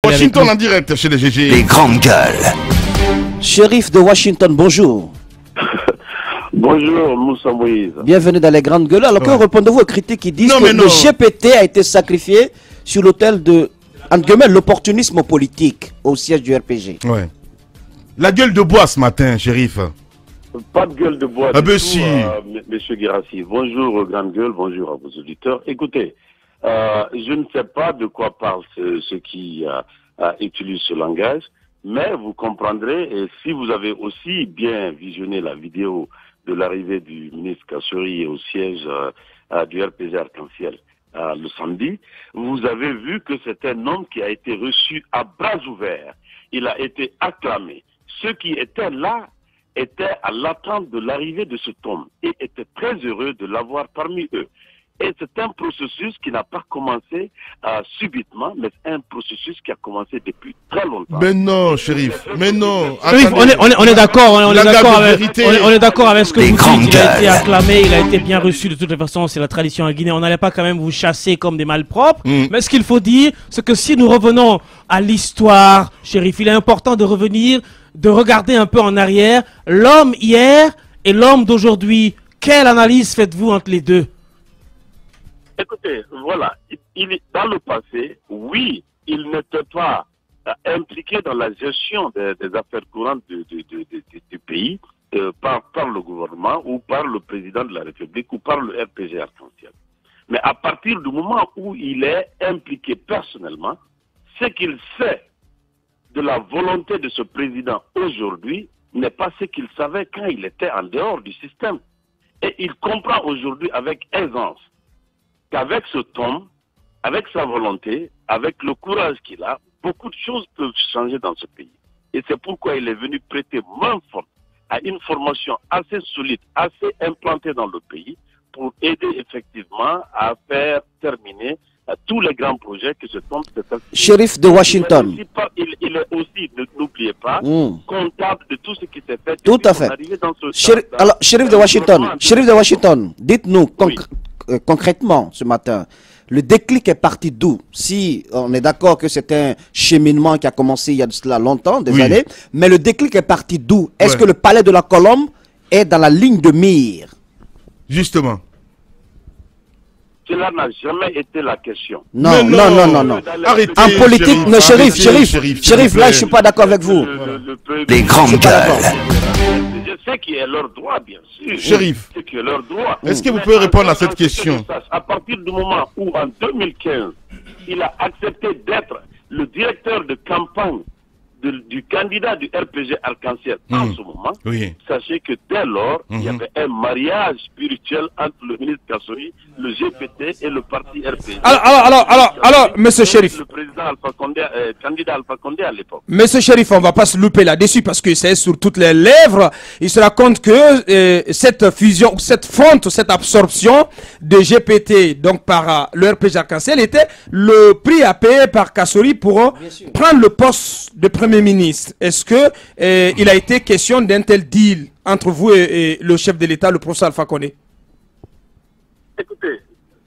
Washington en direct chez les GG. Les grandes gueules. Shérif de Washington, bonjour. Bonjour Moussa Moïse. Bienvenue dans les grandes gueules. Alors que répondez-vous aux critiques qui disent que le GPT a été sacrifié sur l'autel de, entre guillemets, l'opportunisme politique au siège du RPG? Ouais. La gueule de bois ce matin, Shérif. Pas de gueule de bois. Ah ben si. Monsieur Guirassi, bonjour grande gueule, bonjour à vos auditeurs. Écoutez, je ne sais pas de quoi parlent ceux qui utilisent ce langage, mais vous comprendrez, et si vous avez aussi bien visionné la vidéo de l'arrivée du ministre Kassori au siège du RPG Arc-en-Ciel le samedi, vous avez vu que c'est un homme qui a été reçu à bras ouverts. Il a été acclamé. Ceux qui étaient là étaient à l'attente de l'arrivée de cet homme et étaient très heureux de l'avoir parmi eux. Et c'est un processus qui n'a pas commencé subitement, mais c'est un processus qui a commencé depuis très longtemps. Mais non, Shérif, mais non. Shérif, on est d'accord, on est d'accord avec ce que vous dites. Il a été acclamé, il a été bien reçu de toutes les façons, c'est la tradition en Guinée. On n'allait pas quand même vous chasser comme des malpropres. Mais ce qu'il faut dire, c'est que si nous revenons à l'histoire, Shérif, il est important de revenir, de regarder un peu en arrière, l'homme hier et l'homme d'aujourd'hui. Quelle analyse faites-vous entre les deux? Écoutez, voilà, dans le passé, oui, il n'était pas impliqué dans la gestion des affaires courantes du pays par le gouvernement ou par le président de la République ou par le RPG Arc-en-Ciel. Mais à partir du moment où il est impliqué personnellement, ce qu'il sait de la volonté de ce président aujourd'hui n'est pas ce qu'il savait quand il était en dehors du système. Et il comprend aujourd'hui avec aisance qu'avec ce homme, avec sa volonté, avec le courage qu'il a, beaucoup de choses peuvent changer dans ce pays. Et c'est pourquoi il est venu prêter main forte à une formation assez solide, assez implantée dans le pays, pour aider effectivement à faire terminer tous les grands projets que cet homme s'est assigné. Shérif de Washington. Il est aussi, n'oubliez pas, comptable de tout ce qui s'est fait. Tout à fait. Alors, Shérif de Washington, dites-nous concrètement ce matin, le déclic est parti d'où? Si on est d'accord que c'est un cheminement qui a commencé il y a de cela longtemps, des années, mais le déclic est parti d'où? Est-ce que le palais de la Colombe est dans la ligne de mire? Justement. Cela n'a jamais été la question. Non. Arrêtez, en politique, Shérif, là je suis pas d'accord avec vous. Les grandes gueules. Je sais qu'il est leur droit, bien sûr. Shérif, est-ce que vous pouvez répondre à cette question? À partir du moment où, en 2015, il a accepté d'être le directeur de campagne du candidat du RPG Arc-en-Ciel en ce moment, sachez que dès lors, il y avait un mariage spirituel entre le ministre Kassori, le GPT et le parti RPG. Alors, monsieur Shérif. Le président Alpha Condé, candidat Alpha Condé à l'époque. Monsieur Shérif, on ne va pas se louper là-dessus parce que c'est sur toutes les lèvres. Il se raconte que cette fusion, cette fonte, cette absorption de GPT donc par le RPG Arc-en-Ciel était le prix à payer par Kassori pour prendre le poste de Premier ministre. Est-ce que il a été question d'un tel deal entre vous et le chef de l'État, le professeur Alpha Condé? Écoutez,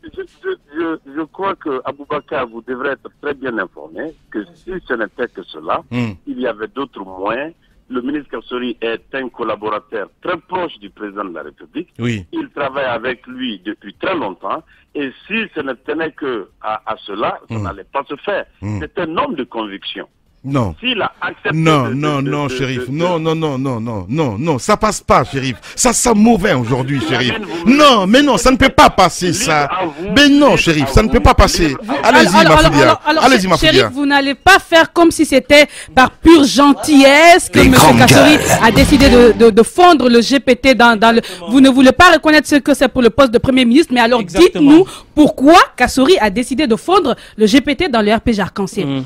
je crois que Aboubakar, vous devrez être très bien informé que si ce n'était que cela, il y avait d'autres moyens. Le ministre Kassori est un collaborateur très proche du président de la République. Il travaille avec lui depuis très longtemps. Et si ce ne tenait que à cela, ça n'allait pas se faire. C'est un homme de conviction. Non. S'il a accepté non, Shérif. Non, ça passe pas, Shérif. Ça sent mauvais aujourd'hui, Shérif. Non, mais non, ça ne peut pas passer, ça. Mais non, Shérif, ça ne peut pas passer. Allez-y, Mafoudia. Allez-y, Mafoudia. Shérif, vous n'allez pas faire comme si c'était par pure gentillesse que M. Kassori a décidé de fondre le GPT dans le... Vous ne voulez pas reconnaître ce que c'est pour le poste de Premier ministre, mais alors dites-nous pourquoi Kassori a décidé de fondre le GPT dans le RPG Arc-en-Ciel.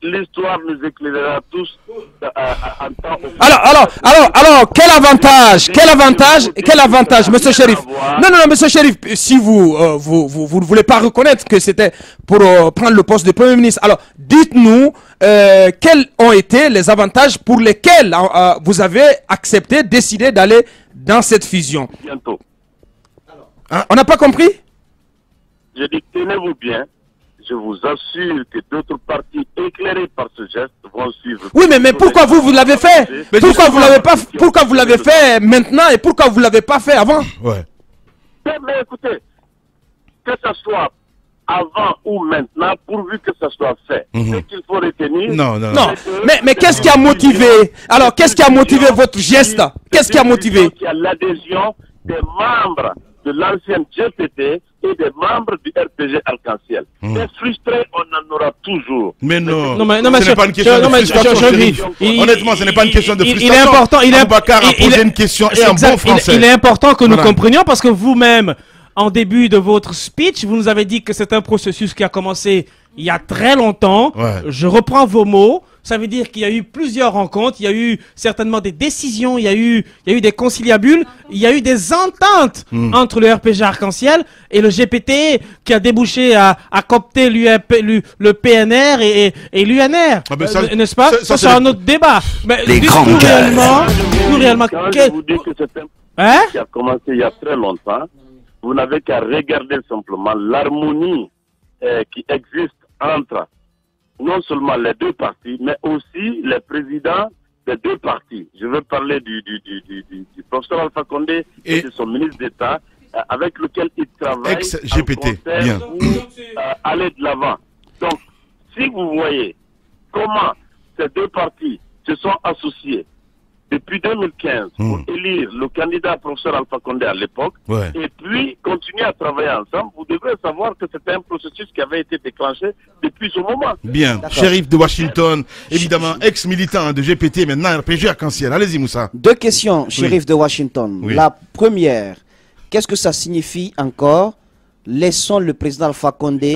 L'histoire nous éclairera tous en temps. Alors, quel avantage, monsieur Shérif? Non, monsieur Shérif, si vous ne voulez pas reconnaître que c'était pour prendre le poste de Premier ministre, alors dites-nous quels ont été les avantages pour lesquels vous avez accepté, décidé d'aller dans cette fusion. Bientôt. On n'a pas compris? Je dis, tenez-vous bien. je vous assure que d'autres partis éclairés par ce geste vont suivre. Oui, mais pourquoi vous l'avez fait? Pourquoi vous l'avez fait maintenant et pourquoi vous l'avez pas fait avant? Ouais. Mais écoutez, que ce soit avant ou maintenant, pourvu que ça soit fait. Ce qu'il faut retenir... Non. Mais qu'est-ce qui a motivé? Alors, qu'est-ce qui a motivé votre geste? Qu'est-ce qui a motivé? Il y a l'adhésion des membres de l'ancienne GPT et des membres du RPG Arc-en-Ciel. Des frustrés, on en aura toujours. Mais non, mais ce n'est pas une question de frustration. Honnêtement, ce n'est pas une question de frustration. Il est important, une question et un bon français. Il est important que nous comprenions parce que vous-même, en début de votre speech, vous nous avez dit que c'est un processus qui a commencé il y a très longtemps. Ouais. Je reprends vos mots. Ça veut dire qu'il y a eu plusieurs rencontres, il y a eu certainement des décisions, il y a eu des conciliabules, il y a eu des ententes entre le RPG Arc-en-Ciel et le GPT qui a débouché à coopter le PNR et l'UNR. N'est-ce pas? Ça c'est un autre débat. Mais les grandes gueules. Nous réellement, quand je vous dis que c'est un qui a commencé il y a très longtemps, vous n'avez qu'à regarder simplement l'harmonie qui existe entre non seulement les deux partis, mais aussi les présidents des deux partis. Je veux parler du professeur Alpha Condé et de son ministre d'État, avec lequel il travaille ex-GPT. Bien. Pour aller de l'avant. Donc, si vous voyez comment ces deux partis se sont associés depuis 2015 pour élire le candidat professeur Alpha Condé à l'époque, et puis continuer à travailler ensemble, vous devez savoir que c'était un processus qui avait été déclenché depuis ce moment. Bien. Shérif de Washington, évidemment, ex-militant de GPT, maintenant RPG Arc-en-Ciel. Allez-y, Moussa. Deux questions, Shérif de Washington. La première, qu'est-ce que ça signifie encore? Laissons le président Alpha Condé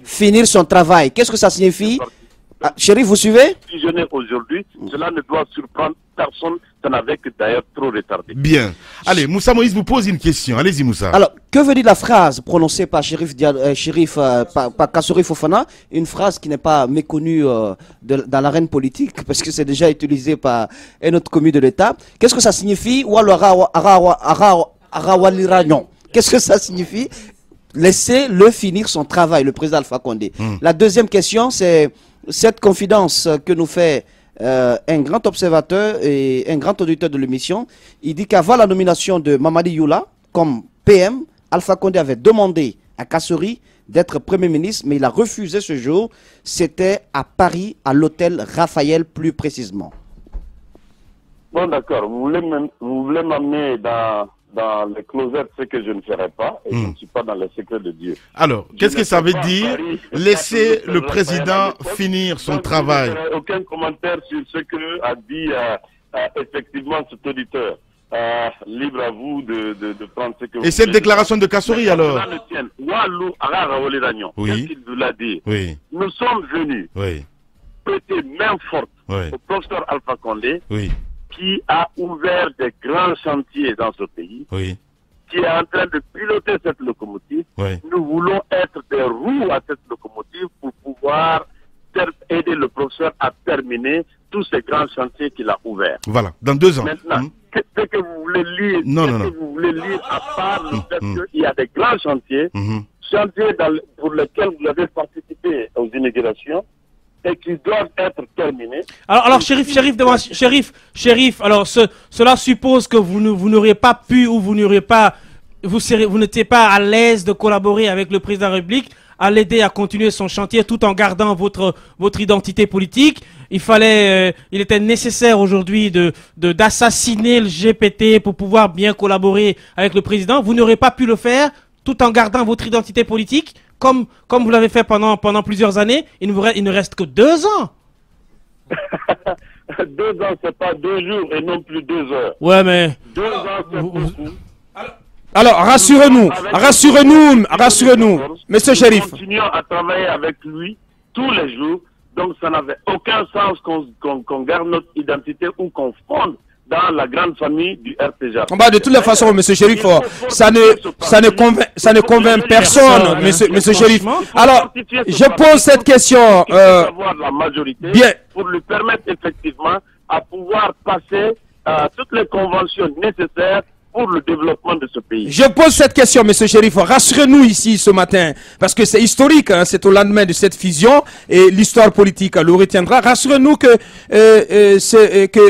finir son travail. Qu'est-ce que ça signifie? Shérif, vous suivez? Fusionner aujourd'hui, cela ne doit surprendre personne, ça n'avait que d'ailleurs trop retardé. Bien. Allez, Moussa Moïse vous pose une question. Allez-y, Moussa. Alors, que veut dire la phrase prononcée par par Kassory Fofana, une phrase qui n'est pas méconnue dans l'arène politique, parce que c'est déjà utilisé par un autre commis de l'État. Qu'est-ce que ça signifie? Qu'est-ce que ça signifie? Laissez-le finir son travail, le président Alpha Condé. La deuxième question, c'est cette confidence que nous fait un grand observateur et un grand auditeur de l'émission. Il dit qu'avant la nomination de Mamadi Youla comme PM, Alpha Condé avait demandé à Kassory d'être Premier ministre, mais il a refusé ce jour. C'était à Paris, à l'hôtel Raphaël plus précisément. Bon, d'accord. Vous voulez m'amener dans les closets, ce que je ne ferai pas, et je ne suis pas dans les secrets de Dieu. Alors, qu'est-ce que ça veut dire? Laisser le président finir son travail. Je n'aurai aucun commentaire sur ce que a dit effectivement cet auditeur. Libre à vous de prendre ce que vous Et cette déclaration de Kassory alors? Oui. Qu'est-ce qu'il vous l'a dit? Oui. Nous sommes venus prêter main forte au professeur Alpha Condé, qui a ouvert des grands chantiers dans ce pays, qui est en train de piloter cette locomotive. Nous voulons être des roues à cette locomotive pour pouvoir aider le professeur à terminer tous ces grands chantiers qu'il a ouverts. Voilà, dans 2 ans. Maintenant, qu'est-ce que vous voulez lire? Que vous voulez lire à part le fait qu'il y a des grands chantiers, chantiers pour lesquels vous avez participé aux inaugurations, et qui doivent être terminés. Alors Shérif, alors cela suppose que vous n'auriez pas pu ou vous n'étiez pas à l'aise de collaborer avec le président de la République, à l'aider à continuer son chantier tout en gardant votre identité politique. Il était nécessaire aujourd'hui d'assassiner le GPT pour pouvoir bien collaborer avec le président. Vous n'aurez pas pu le faire tout en gardant votre identité politique, comme vous l'avez fait pendant plusieurs années. Il ne reste que 2 ans. 2 ans, c'est pas 2 jours et non plus 2 heures. Ouais, mais 2 ans, c'est beaucoup. Alors, rassurez-nous, monsieur Shérif. Nous continuons à travailler avec lui tous les jours, donc ça n'avait aucun sens qu'on garde notre identité ou qu'on fonde dans la grande famille du RPG. De toutes les façons, monsieur Shérif, ça ne convainc personne, monsieur Shérif. Alors, je pose cette question. La majorité Bien. Pour lui permettre effectivement à pouvoir passer toutes les conventions nécessaires pour le développement de ce pays. Je pose cette question, M. Chérif. Rassurez-nous ici ce matin, parce que c'est historique, hein, c'est au lendemain de cette fusion et l'histoire politique le retiendra. Rassurez-nous que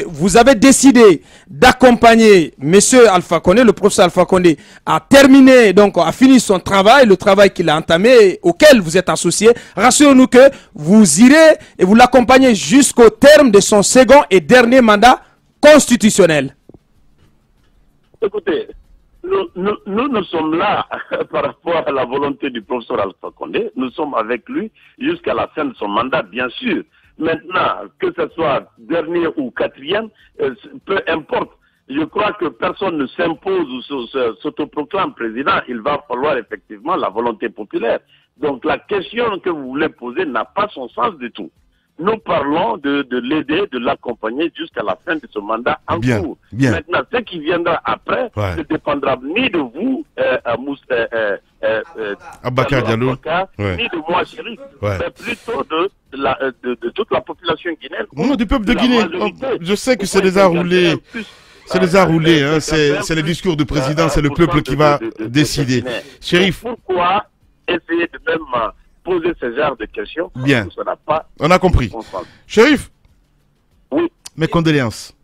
vous avez décidé d'accompagner M. Alpha Condé, le professeur Alpha Condé, à terminer, donc à finir son travail, le travail qu'il a entamé, auquel vous êtes associé. Rassurez-nous que vous irez et vous l'accompagnez jusqu'au terme de son second et dernier mandat constitutionnel. Écoutez, nous sommes là par rapport à la volonté du professeur Alpha Condé. Nous sommes avec lui jusqu'à la fin de son mandat, bien sûr. Maintenant, que ce soit dernier ou quatrième, peu importe. Je crois que personne ne s'impose ou s'autoproclame président. Il va falloir effectivement la volonté populaire. Donc la question que vous voulez poser n'a pas son sens du tout. Nous parlons de l'aider, de l'accompagner jusqu'à la fin de ce mandat en cours. Bien. Maintenant, ce qui viendra après ne dépendra ni de vous, Abakar Diallo, ni de moi, Chérif, mais plutôt de toute la population guinéenne. Non, du peuple de Guinée. Je sais que c'est déjà roulé. C'est déjà roulé, hein. C'est le discours du président, c'est le peuple qui va décider. Chérif. Pourquoi essayer de même poser ce genre de questions? Bien. Ça n'a pas. On a compris. Chérif. Oui. Mes condoléances.